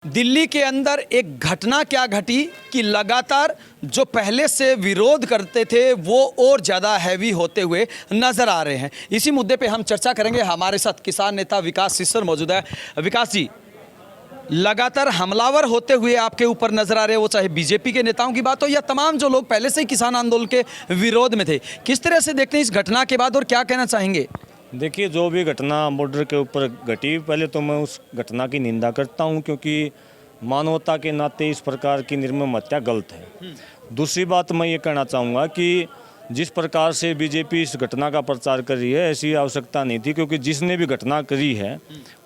दिल्ली के अंदर एक घटना क्या घटी कि लगातार जो पहले से विरोध करते थे वो और ज़्यादा हैवी होते हुए नजर आ रहे हैं। इसी मुद्दे पे हम चर्चा करेंगे। हमारे साथ किसान नेता विकास सिस्सर मौजूद है। विकास जी, लगातार हमलावर होते हुए आपके ऊपर नजर आ रहे हैं, वो चाहे बीजेपी के नेताओं की बात हो या तमाम जो लोग पहले से ही किसान आंदोलन के विरोध में थे। किस तरह से देखते हैं इस घटना के बाद और क्या कहना चाहेंगे? देखिए, जो भी घटना बॉर्डर के ऊपर घटी, पहले तो मैं उस घटना की निंदा करता हूं, क्योंकि मानवता के नाते इस प्रकार की निर्मम हत्या गलत है। दूसरी बात मैं ये कहना चाहूँगा कि जिस प्रकार से बीजेपी इस घटना का प्रचार कर रही है, ऐसी आवश्यकता नहीं थी, क्योंकि जिसने भी घटना करी है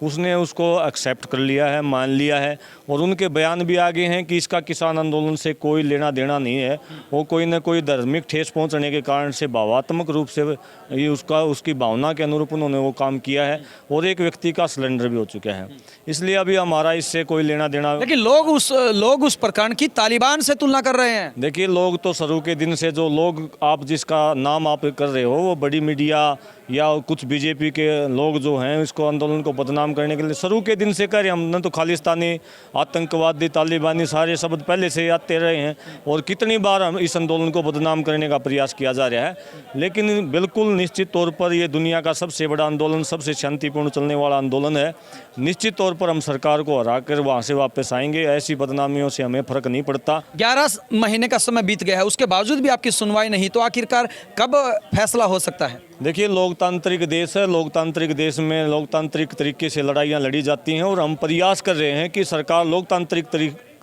उसने उसको एक्सेप्ट कर लिया है, मान लिया है, और उनके बयान भी आगे हैं कि इसका किसान आंदोलन से कोई लेना देना नहीं है। वो कोई न कोई धार्मिक ठेस पहुंचने के कारण से भावात्मक रूप से ये उसकी भावना के अनुरूप उन्होंने वो काम किया है, और एक व्यक्ति का सिलेंडर भी हो चुका है। इसलिए अभी हमारा इससे कोई लेना देना। लेकिन लोग उस प्रकरण की तालिबान से तुलना कर रहे हैं। देखिए, लोग तो शुरू के दिन से, जो लोग आप जिसका नाम आप कर रहे हो, वो बड़ी मीडिया या कुछ बीजेपी के लोग जो हैं इसको आंदोलन को बदनाम करने के लिए शुरू के दिन से कर रहे हैं। हमने तो खालिस्तानी, आतंकवादी, तालिबानी सारे शब्द पहले से आते रहे हैं, और कितनी बार हम इस आंदोलन को बदनाम करने का प्रयास किया जा रहा है। लेकिन बिल्कुल निश्चित तौर पर ये दुनिया का सबसे बड़ा आंदोलन, सबसे शांतिपूर्ण चलने वाला आंदोलन है। निश्चित तौर पर हम सरकार को हरा कर वहाँ से वापस आएंगे। ऐसी बदनामियों से हमें फर्क नहीं पड़ता। 11 महीने का समय बीत गया है, उसके बावजूद भी आपकी सुनवाई नहीं, तो आखिरकार कब फैसला हो सकता है? देखिए, लोकतांत्रिक देश है। लोकतांत्रिक देश में लोकतांत्रिक तरीके से लड़ाइयाँ लड़ी जाती हैं, और हम प्रयास कर रहे हैं कि सरकार लोकतांत्रिक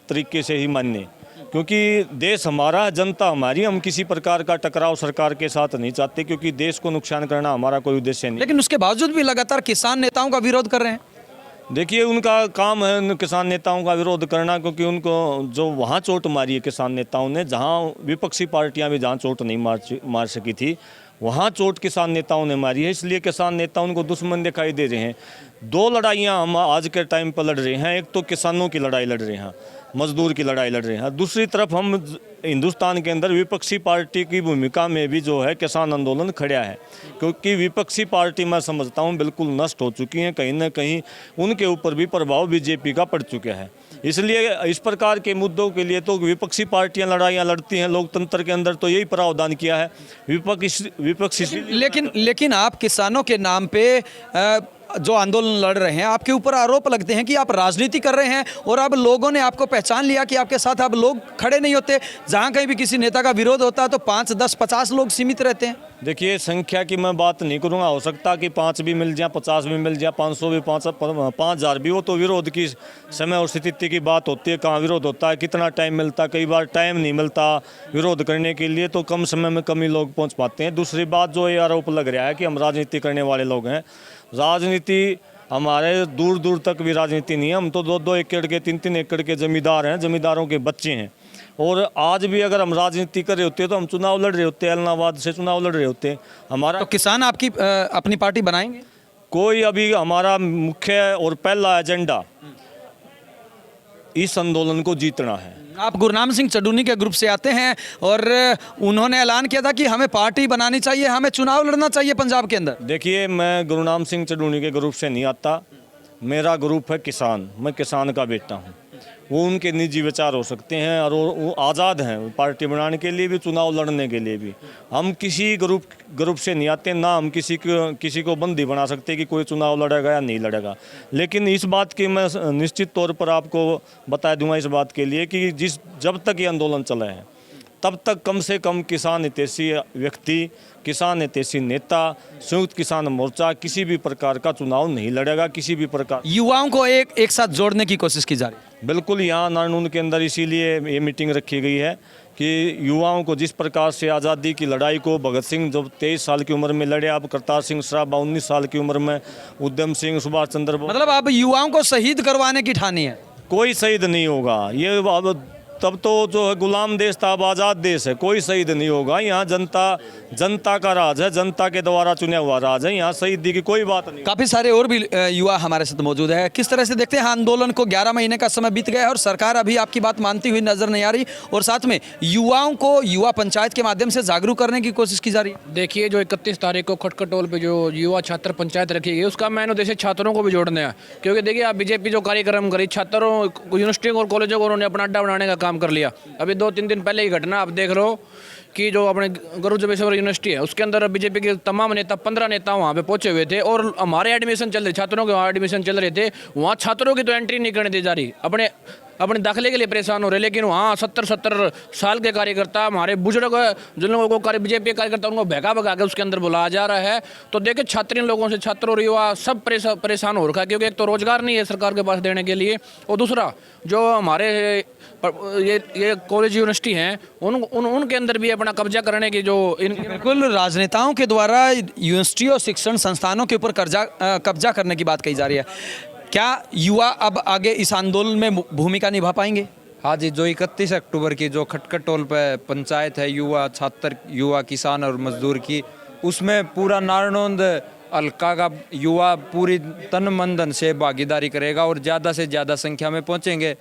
तरीके से ही माने, क्योंकि देश हमारा, जनता हमारी। हम किसी प्रकार का टकराव सरकार के साथ नहीं चाहते, क्योंकि देश को नुकसान करना हमारा कोई उद्देश्य नहीं। लेकिन उसके बावजूद भी लगातार किसान नेताओं का विरोध कर रहे हैं। देखिए, उनका काम है उन किसान नेताओं का विरोध करना, क्योंकि उनको जो वहाँ चोट मारी है किसान नेताओं ने, जहाँ विपक्षी पार्टियाँ भी जहाँ चोट नहीं मार सकी थी, वहाँ चोट किसान नेताओं ने मारी है। इसलिए किसान नेता उनको दुश्मन दिखाई दे रहे हैं। दो लड़ाइयाँ हम आज के टाइम पर लड़ रहे हैं। एक तो किसानों की लड़ाई लड़ रहे हैं, मजदूर की लड़ाई लड़ रहे हैं। दूसरी तरफ हम हिंदुस्तान के अंदर विपक्षी पार्टी की भूमिका में भी जो है किसान आंदोलन खड़ा है, क्योंकि विपक्षी पार्टी मैं समझता हूँ बिल्कुल नष्ट हो चुकी हैं। कहीं ना कहीं उनके ऊपर भी प्रभाव बीजेपी का पड़ चुका है। इसलिए इस प्रकार के मुद्दों के लिए तो विपक्षी पार्टियां लड़ाइयाँ लड़ती हैं। लोकतंत्र के अंदर तो यही प्रावधान किया है विपक्ष। लेकिन आप किसानों के नाम पे जो आंदोलन लड़ रहे हैं, आपके ऊपर आरोप लगते हैं कि आप राजनीति कर रहे हैं, और अब लोगों ने आपको पहचान लिया कि आपके साथ अब लोग खड़े नहीं होते। जहां कहीं भी किसी नेता का विरोध होता है तो 5, 10, 50 लोग सीमित रहते हैं। देखिए, संख्या की मैं बात नहीं करूँगा। हो सकता कि 5 भी मिल जाए, 50 भी मिल जाए, 500 भी, 5000 भी। वो तो विरोध की समय और स्थिति की बात होती है, कहाँ विरोध होता है, कितना टाइम मिलता है। कई बार टाइम नहीं मिलता विरोध करने के लिए, तो कम समय में कम ही लोग पहुँच पाते हैं। दूसरी बात, जो ये आरोप लग रहा है कि हम राजनीति करने वाले लोग हैं, राजनीति हमारे दूर दूर तक भी राजनीति नहीं है। हम तो 2-2 एकड़ के, 3-3 एकड़ के जमींदार हैं, जमींदारों के बच्चे हैं। और आज भी अगर हम राजनीति कर रहे होते तो हम चुनाव लड़ रहे होते, इलाहाबाद से चुनाव लड़ रहे होते। हमारा तो किसान आपकी अपनी पार्टी बनाएंगे? कोई अभी हमारा मुख्य और पहला एजेंडा इस आंदोलन को जीतना है। आप गुरनाम सिंह चड्ढूनी के ग्रुप से आते हैं, और उन्होंने ऐलान किया था कि हमें पार्टी बनानी चाहिए, हमें चुनाव लड़ना चाहिए पंजाब के अंदर। देखिए, मैं गुरनाम सिंह चड्ढूनी के ग्रुप से नहीं आता। मेरा ग्रुप है किसान। मैं किसान का बेटा हूँ। वो उनके निजी विचार हो सकते हैं, और वो आज़ाद हैं पार्टी बनाने के लिए भी, चुनाव लड़ने के लिए भी। हम किसी ग्रुप से नहीं आते, ना हम किसी को बंदी बना सकते कि कोई चुनाव लड़ेगा या नहीं लड़ेगा। लेकिन इस बात की मैं निश्चित तौर पर आपको बता दूंगा, इस बात के लिए कि जब तक ये आंदोलन चला है तब तक कम से कम किसान हितैषी व्यक्ति, किसान हितैषी नेता, संयुक्त किसान मोर्चा किसी भी प्रकार का चुनाव नहीं लड़ेगा। किसी भी प्रकार युवाओं को एक साथ जोड़ने की कोशिश की जा रही है। बिल्कुल, यहाँ नारनून के अंदर इसीलिए ये मीटिंग रखी गई है कि युवाओं को जिस प्रकार से आज़ादी की लड़ाई को भगत सिंह जब 23 साल की उम्र में लड़े, अब करतार सिंह सराभा 19 साल की उम्र में, उधम सिंह, सुभाष चंद्र बोस, मतलब अब युवाओं को शहीद करवाने की ठानी है। कोई शहीद नहीं होगा। ये अब तब तो जो है गुलाम देश था, अब आज़ाद देश है, कोई शहीद नहीं होगा यहाँ। जनता का राज है, जनता के द्वारा चुना हुआ राज है, यहाँ शहीदी की कोई बात नहीं। काफ़ी सारे और भी युवा हमारे साथ मौजूद है। किस तरह से देखते हैं आंदोलन को? 11 महीने का समय बीत गया है और सरकार अभी आपकी बात मानती हुई नजर नहीं आ रही, और साथ में युवाओं को युवा पंचायत के माध्यम से जागरूक करने की कोशिश की जा रही है। देखिए, जो 31 तारीख को खटखटोल पे जो युवा छात्र पंचायत रखी गई, उसका मेन उद्देश्य छात्रों को भी जोड़ना है। क्योंकि देखिए, आप बीजेपी जो कार्यक्रम करी, छात्रों यूनिवर्सिटियों और कॉलेजों को उन्होंने अपना अड्डा बनाने का काम कर लिया। अभी 2-3 दिन पहले ही घटना आप देख लो कि जो अपने गुरु जबेश्वर यूनिवर्सिटी है, उसके अंदर बीजेपी के तमाम नेता 15 नेता वहाँ पे पहुंचे हुए थे, और हमारे एडमिशन चल रहे, छात्रों के वहाँ एडमिशन चल रहे थे। वहाँ छात्रों की तो एंट्री नहीं करने दी जा रही, अपने दाखिले के लिए परेशान हो रहे। लेकिन वहाँ 70 साल के कार्यकर्ता, हमारे बुजुर्ग, जिन लोगों को बीजेपी कार्यकर्ता, उनको भगा भगा के उसके अंदर बुलाया जा रहा है। तो देखिए, छात्रीन लोगों से छात्र और युवा सब परेशान हो रखा है, क्योंकि एक तो रोजगार नहीं है सरकार के पास देने के लिए, और दूसरा जो हमारे ये कॉलेज यूनिवर्सिटी हैं, उनके अंदर भी अपना कब्जा करने की जो बिल्कुल राजनेताओं के द्वारा यूनिवर्सिटी और शिक्षण संस्थानों के ऊपर कब्जा करने की बात कही जा रही है। क्या युवा अब आगे इस आंदोलन में भूमिका निभा पाएंगे? हाँ जी, जो 31 अक्टूबर की जो खटखटोल पे पंचायत है, युवा छात्र, युवा किसान और मजदूर की, उसमें पूरा नारनौंद हल्का का युवा पूरी तन मन धन से भागीदारी करेगा और ज़्यादा से ज़्यादा संख्या में पहुँचेंगे।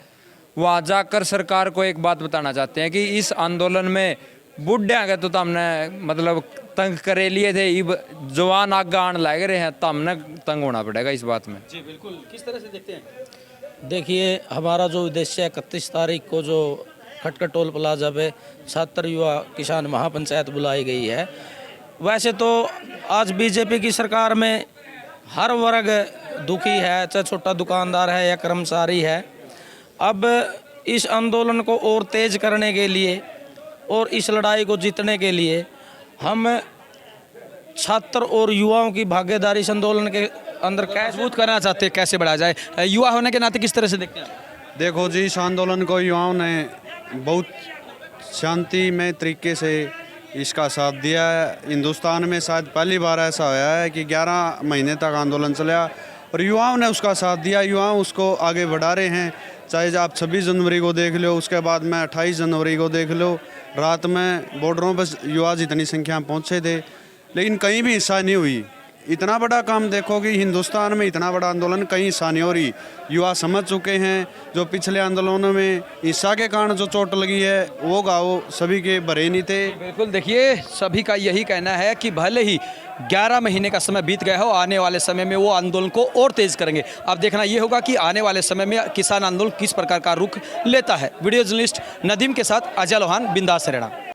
वहाँ जाकर सरकार को एक बात बताना चाहते हैं कि इस आंदोलन में बुढ़िया के तो हमने मतलब तंग करे लिए थे, इब जवान आगे आने लग रहे हैं, तो हमने तंग होना पड़ेगा इस बात में। जी बिल्कुल। किस तरह से देखते हैं? देखिए, हमारा जो उद्देश्य है 31 तारीख को जो खटखटोल प्लाजा पे छात्र युवा किसान महापंचायत बुलाई गई है। वैसे तो आज बीजेपी की सरकार में हर वर्ग दुखी है, चाहे छोटा दुकानदार है या कर्मचारी है। अब इस आंदोलन को और तेज करने के लिए और इस लड़ाई को जीतने के लिए हम छात्र और युवाओं की भागीदारी इस आंदोलन के अंदर कैसे मजबूत करना चाहते हैं, कैसे बढ़ा जाए? युवा होने के नाते किस तरह से देखते हैं? देखो जी, इस आंदोलन को युवाओं ने बहुत शांतिमय तरीके से इसका साथ दिया है। हिंदुस्तान में शायद पहली बार ऐसा होया है कि 11 महीने तक आंदोलन चला और युवाओं ने उसका साथ दिया। युवा उसको आगे बढ़ा रहे हैं। चाहे आप 26 जनवरी को देख लो, उसके बाद में 28 जनवरी को देख लो, रात में बॉर्डरों पर युवा जितनी संख्या में पहुँचे थे, लेकिन कहीं भी हिस्सा नहीं हुई। इतना बड़ा काम देखो कि हिंदुस्तान में इतना बड़ा आंदोलन कहीं हिस्सा नहीं हो रही। युवा समझ चुके हैं, जो पिछले आंदोलनों में हिस्सा के कारण जो चोट लगी है वो गाँव सभी के भरे नहीं थे। बिल्कुल। देखिए, सभी का यही कहना है कि भले ही 11 महीने का समय बीत गया हो, आने वाले समय में वो आंदोलन को और तेज करेंगे। अब देखना ये होगा कि आने वाले समय में किसान आंदोलन किस प्रकार का रुख लेता है। वीडियो जर्नलिस्ट नदीम के साथ अजय लोहान, बिंदास हरियाणा।